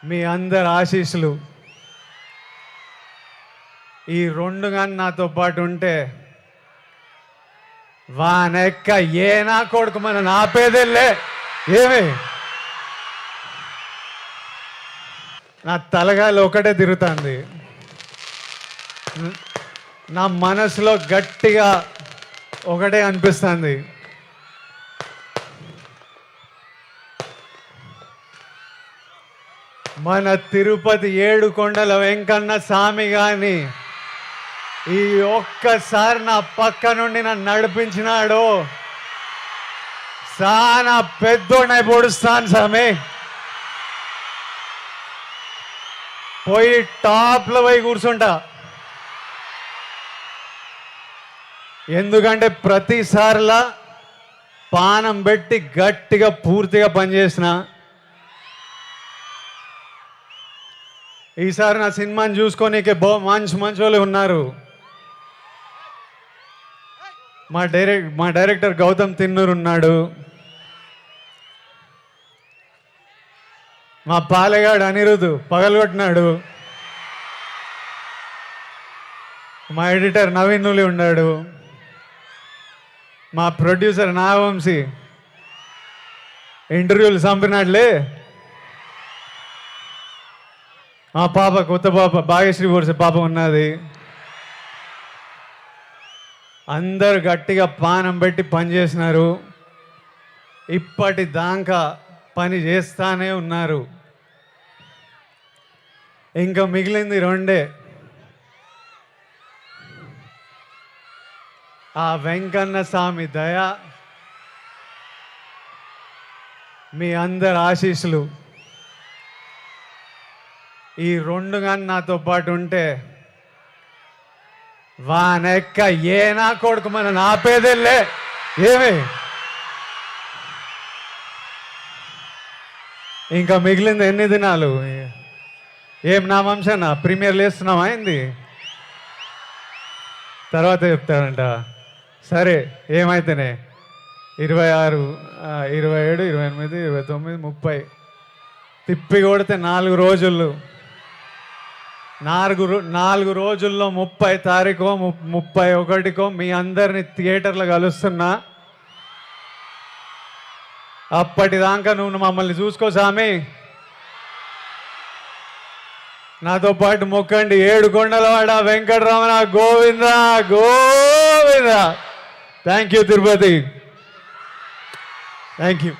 మీ అందరి ఆశీస్సులు ఈ రెండు కానీ నాతో పాటు ఉంటే వానెక్క ఏ నా కొడుకు మన నాపేదెళ్ళే ఏమి నా తలగాలి ఒకటే తిరుగుతుంది. నా మనసులో గట్టిగా ఒకటే అనిపిస్తుంది, మన తిరుపతి ఏడుకొండల వెంకన్న స్వామి గాని ఈ ఒక్కసారి నా పక్క నుండి నన్ను నడిపించినాడు. చాలా పెద్దోడై పొడుస్తాను స్వామి, పోయి టాప్లో పోయి కూర్చుంటా. ఎందుకంటే ప్రతిసారిలా పానం పెట్టి గట్టిగా పూర్తిగా పనిచేసిన. ఈసారి నా సినిమాని చూసుకోనీకే మంచి వాళ్ళు ఉన్నారు. మా డైరెక్టర్ గౌతమ్ తిన్నూరు ఉన్నాడు, మా పాలెగాడు అనిరుద్ధు పగలగొట్టినాడు, మా ఎడిటర్ నవీన్ నులి ఉన్నాడు, మా ప్రొడ్యూసర్ నాగవంశీ ఇంటర్వ్యూలు చంపినాడులే, మా పాప కొత్త పాప భాగ్యశ్రీ వర్ష పాప ఉన్నది. అందరు గట్టిగా పానం పెట్టి పనిచేసినారు, ఇప్పటిదాకా పని చేస్తానే ఉన్నారు. ఇంకా మిగిలింది రెండే, ఆ వెంకన్న స్వామి దయ, మీ అందరి ఆశీస్సులు ఈ రెండు కానీ నాతో పాటు ఉంటే వానెక్క ఏ నా కొడుకు మన నాపేదెళ్ళే ఏమి ఇంకా మిగిలింది ఎన్ని దినాలు? ఏం నా వంశన ప్రీమియర్ లేస్తున్నామా అయింది, తర్వాత చెప్తారంట. సరే ఏమైతేనే 26, 27, 28, 29, 30 తిప్పి కొడితే 4 రోజులు, 4 రోజుల్లో 30 తారీఖు 31కో మీ అందరిని థియేటర్లో కలుస్తున్నా. అప్పటిదాకా నువ్వు మమ్మల్ని చూసుకో స్వామి, నాతో పాటు మొక్కండి. ఏడుకొండలవాడ Venkataramana Govinda Govinda. Thank you Tirupati, thank you.